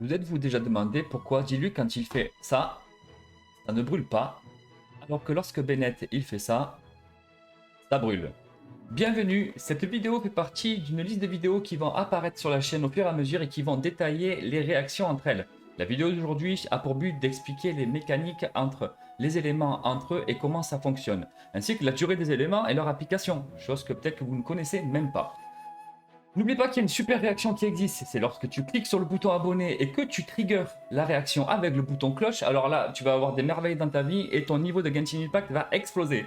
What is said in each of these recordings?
Vous êtes-vous déjà demandé pourquoi Diluc, quand il fait ça, ça ne brûle pas, alors que lorsque Bennett il fait ça, ça brûle. Bienvenue, cette vidéo fait partie d'une liste de vidéos qui vont apparaître sur la chaîne au fur et à mesure et qui vont détailler les réactions entre elles. La vidéo d'aujourd'hui a pour but d'expliquer les mécaniques entre les éléments entre eux et comment ça fonctionne, ainsi que la durée des éléments et leur application, chose que peut-être que vous ne connaissez même pas. N'oublie pas qu'il y a une super réaction qui existe, c'est lorsque tu cliques sur le bouton abonné et que tu triggers la réaction avec le bouton cloche, alors là tu vas avoir des merveilles dans ta vie et ton niveau de Genshin Impact va exploser.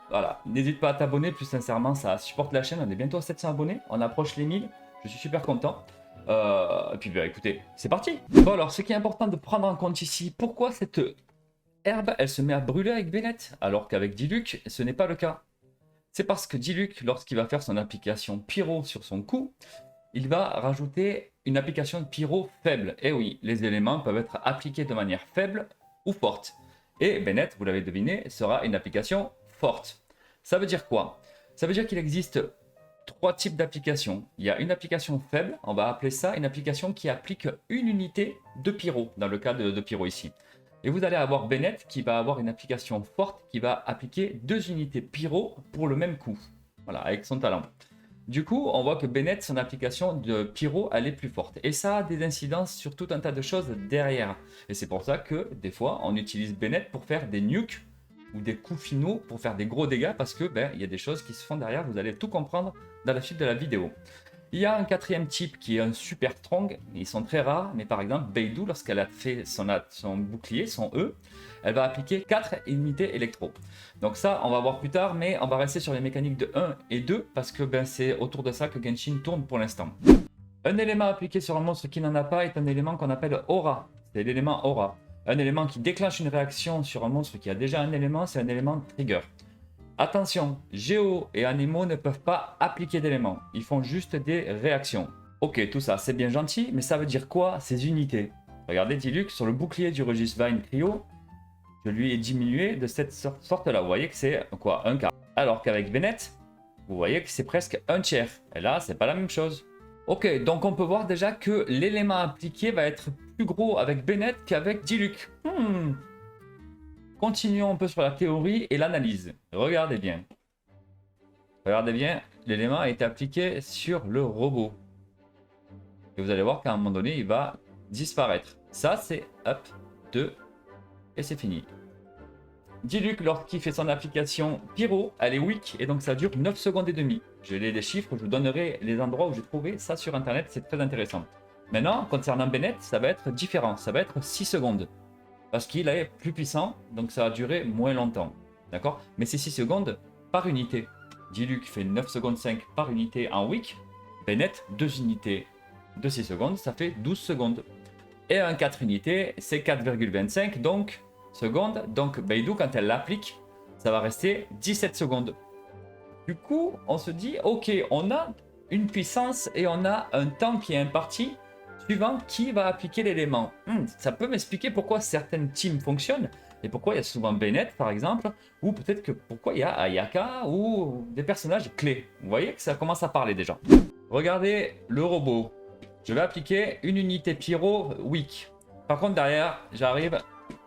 Voilà, n'hésite pas à t'abonner, plus sincèrement ça supporte la chaîne, on est bientôt à 700 abonnés, on approche les 1000, je suis super content. Et puis bah, écoutez, c'est parti. Bon alors, ce qui est important de prendre en compte ici, pourquoi cette herbe elle se met à brûler avec Bennett alors qu'avec Diluc ce n'est pas le cas. C'est parce que Diluc, lorsqu'il va faire son application pyro sur son cou, il va rajouter une application de pyro faible. Et oui, les éléments peuvent être appliqués de manière faible ou forte. Et Bennett, vous l'avez deviné, sera une application forte. Ça veut dire quoi? Ça veut dire qu'il existe trois types d'applications. Il y a une application faible, on va appeler ça une application qui applique une unité de pyro, dans le cas de pyro ici. Et vous allez avoir Bennett qui va avoir une application forte qui va appliquer 2 unités pyro pour le même coup. Voilà, avec son talent. Du coup, on voit que Bennett, son application de pyro, elle est plus forte. Et ça a des incidences sur tout un tas de choses derrière. Et c'est pour ça que des fois, on utilise Bennett pour faire des nukes ou des coups finaux pour faire des gros dégâts parce que il y a des choses qui se font derrière. Vous allez tout comprendre dans la suite de la vidéo. Il y a un quatrième type qui est un super strong, ils sont très rares, mais par exemple Beidou, lorsqu'elle a fait son bouclier, son E, elle va appliquer 4 unités électro. Donc ça, on va voir plus tard, mais on va rester sur les mécaniques de 1 et 2, parce que c'est autour de ça que Genshin tourne pour l'instant. Un élément appliqué sur un monstre qui n'en a pas est un élément qu'on appelle aura, c'est l'élément aura. Un élément qui déclenche une réaction sur un monstre qui a déjà un élément, c'est un élément trigger. Attention, Géo et Anemo ne peuvent pas appliquer d'éléments, ils font juste des réactions. Ok, tout ça c'est bien gentil, mais ça veut dire quoi ces unités? Regardez Diluc, sur le bouclier du registre Vine Cryo, je lui ai diminué de cette sorte-là. Vous voyez que c'est quoi? Un quart. Alors qu'avec Bennett, vous voyez que c'est presque un tiers. Et là, c'est pas la même chose. Ok, donc on peut voir déjà que l'élément appliqué va être plus gros avec Bennett qu'avec Diluc. Continuons un peu sur la théorie et l'analyse. Regardez bien. Regardez bien, l'élément a été appliqué sur le robot. Et vous allez voir qu'à un moment donné, il va disparaître. Ça, c'est up, 2, et c'est fini. Diluc, lorsqu'il fait son application pyro, elle est weak, et donc ça dure 9 secondes et demie. Je l'ai des chiffres, je vous donnerai les endroits où j'ai trouvé ça sur internet, c'est très intéressant. Maintenant, concernant Bennett, ça va être différent, ça va être 6 secondes. Parce qu'il est plus puissant, donc ça va durer moins longtemps. D'accord? Mais c'est 6 secondes par unité. Diluc fait 9 secondes 5 par unité en weak. Bennett, 2 unités de 6 secondes, ça fait 12 secondes. Et un 4 unités, c'est 4,25 donc secondes. Donc Beidou, quand elle l'applique, ça va rester 17 secondes. Du coup, on se dit, ok, on a une puissance et on a un temps qui est imparti suivant qui va appliquer l'élément. Ça peut m'expliquer pourquoi certaines teams fonctionnent et pourquoi il y a souvent Bennett par exemple, ou peut-être que pourquoi il y a Ayaka ou des personnages clés. Vous voyez que ça commence à parler déjà. Regardez le robot. Je vais appliquer une unité pyro weak. Par contre derrière, j'arrive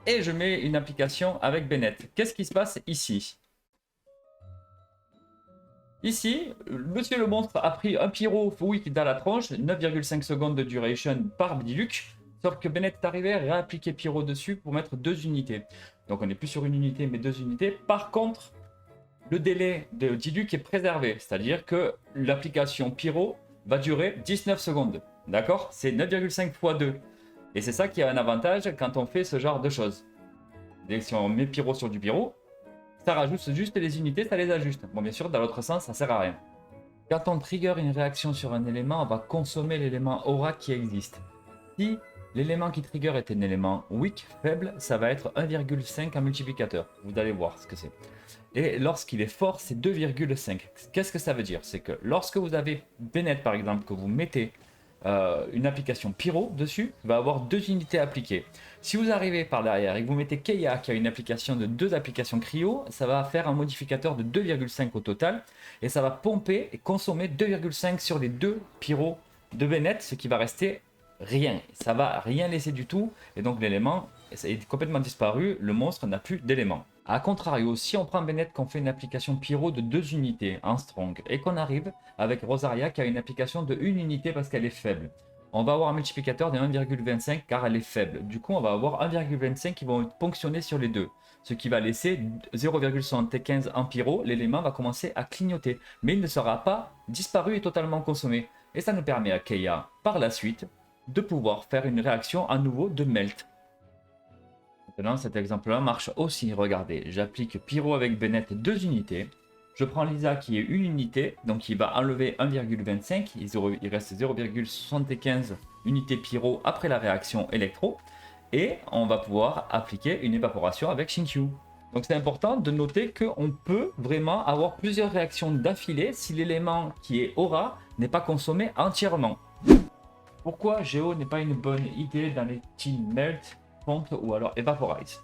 et je mets une application avec Bennett. Qu'est-ce qui se passe ici? Ici, monsieur le monstre a pris un pyro weak dans la tronche, 9,5 secondes de duration par Diluc, sauf que Bennett est arrivé à réappliquer pyro dessus pour mettre 2 unités. Donc on n'est plus sur une unité mais 2 unités. Par contre, le délai de Diluc est préservé, c'est-à-dire que l'application pyro va durer 19 secondes. D'accord? C'est 9,5 x 2. Et c'est ça qui a un avantage quand on fait ce genre de choses. Et si on met pyro sur du pyro, ça rajoute juste les unités, ça les ajuste. Bon, bien sûr, dans l'autre sens, ça sert à rien. Quand on trigger une réaction sur un élément, on va consommer l'élément aura qui existe. Si l'élément qui trigger est un élément weak, faible, ça va être 1,5 en multiplicateur. Vous allez voir ce que c'est. Et lorsqu'il est fort, c'est 2,5. Qu'est-ce que ça veut dire? C'est que lorsque vous avez Bennett, par exemple, que vous mettez une application pyro dessus, va avoir 2 unités appliquées. Si vous arrivez par derrière et que vous mettez Keia qui a une application de 2 applications cryo, ça va faire un modificateur de 2,5 au total et ça va pomper et consommer 2,5 sur les 2 pyros de Bennett, ce qui va rester rien. Ça va rien laisser du tout. Et donc l'élément est complètement disparu. Le monstre n'a plus d'éléments. A contrario, si on prend Bennett qu'on fait une application pyro de 2 unités en strong et qu'on arrive avec Rosaria qui a une application de 1 unité parce qu'elle est faible, on va avoir un multiplicateur de 1,25 car elle est faible. Du coup, on va avoir 1,25 qui vont ponctionner sur les deux. Ce qui va laisser 0,75 en pyro. L'élément va commencer à clignoter. Mais il ne sera pas disparu et totalement consommé. Et ça nous permet à Keia, par la suite, de pouvoir faire une réaction à nouveau de melt. Maintenant, cet exemple-là marche aussi. Regardez, j'applique pyro avec Bennett 2 unités. Je prends Lisa qui est 1 unité, donc il va enlever 1,25. Il reste 0,75 unités pyro après la réaction électro. Et on va pouvoir appliquer une évaporation avec Shinkyu. Donc c'est important de noter qu'on peut vraiment avoir plusieurs réactions d'affilée si l'élément qui est aura n'est pas consommé entièrement. Pourquoi Géo n'est pas une bonne idée dans les teams Melt, Pomp ou alors Evaporize?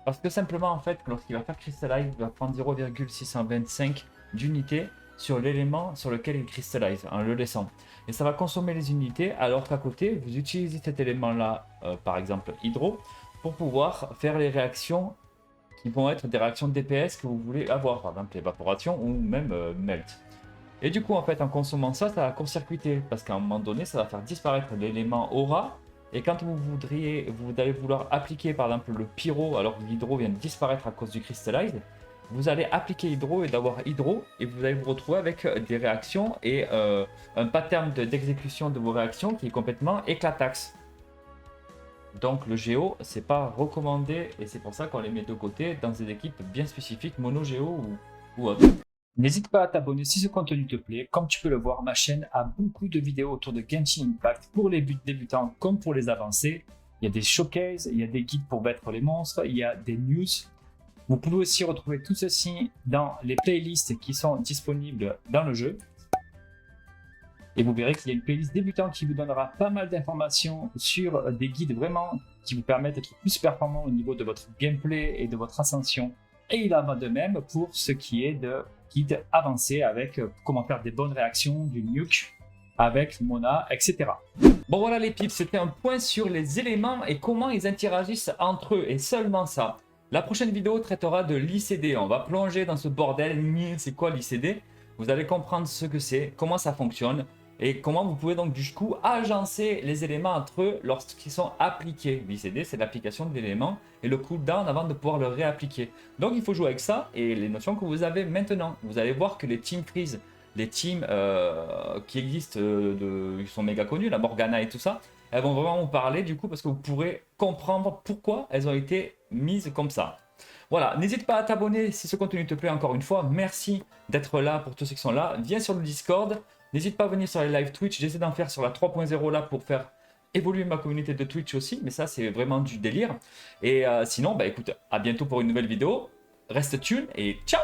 Parce que simplement en fait, lorsqu'il va faire Crystallize, il va prendre 0,625 d'unités sur l'élément sur lequel il cristallise en le laissant. Et ça va consommer les unités alors qu'à côté, vous utilisez cet élément-là, par exemple Hydro, pour pouvoir faire les réactions qui vont être des réactions de DPS que vous voulez avoir, par exemple évaporation ou même melt. Et du coup, en fait, en consommant ça, ça va court-circuiter parce qu'à un moment donné, ça va faire disparaître l'élément aura. Et quand vous allez vouloir appliquer par exemple le pyro alors que l'hydro vient de disparaître à cause du crystallize, vous allez appliquer hydro et d'avoir hydro et vous allez vous retrouver avec des réactions et un pattern d'exécution de vos réactions qui est complètement éclataxe. Donc le géo, c'est pas recommandé et c'est pour ça qu'on les met de côté dans des équipes bien spécifiques, mono géo ou autre. N'hésite pas à t'abonner si ce contenu te plaît. Comme tu peux le voir, ma chaîne a beaucoup de vidéos autour de Genshin Impact pour les débutants comme pour les avancés. Il y a des showcases, il y a des guides pour battre les monstres, il y a des news. Vous pouvez aussi retrouver tout ceci dans les playlists qui sont disponibles dans le jeu. Et vous verrez qu'il y a une playlist débutant qui vous donnera pas mal d'informations sur des guides vraiment qui vous permettent d'être plus performant au niveau de votre gameplay et de votre ascension. Et il en va de même pour ce qui est de guide avancé avec comment faire des bonnes réactions, du nuke avec Mona, etc. Bon voilà les pips, c'était un point sur les éléments et comment ils interagissent entre eux et seulement ça. La prochaine vidéo traitera de l'ICD, on va plonger dans ce bordel, c'est quoi l'ICD? Vous allez comprendre ce que c'est, comment ça fonctionne et comment vous pouvez donc du coup agencer les éléments entre eux lorsqu'ils sont appliqués. L'ICD c'est l'application de l'élément et le cooldown avant de pouvoir le réappliquer. Donc il faut jouer avec ça et les notions que vous avez maintenant. Vous allez voir que les team freeze, les teams qui existent, qui sont méga connus, la Morgana et tout ça, elles vont vraiment vous parler du coup parce que vous pourrez comprendre pourquoi elles ont été mises comme ça. Voilà, n'hésite pas à t'abonner si ce contenu te plaît encore une fois. Merci d'être là pour tous ceux qui sont là. Viens sur le Discord. N'hésite pas à venir sur les live Twitch. J'essaie d'en faire sur la 3.0 là pour faire évoluer ma communauté de Twitch aussi. Mais ça, c'est vraiment du délire. Et sinon, bah écoute, à bientôt pour une nouvelle vidéo. Reste tune et ciao!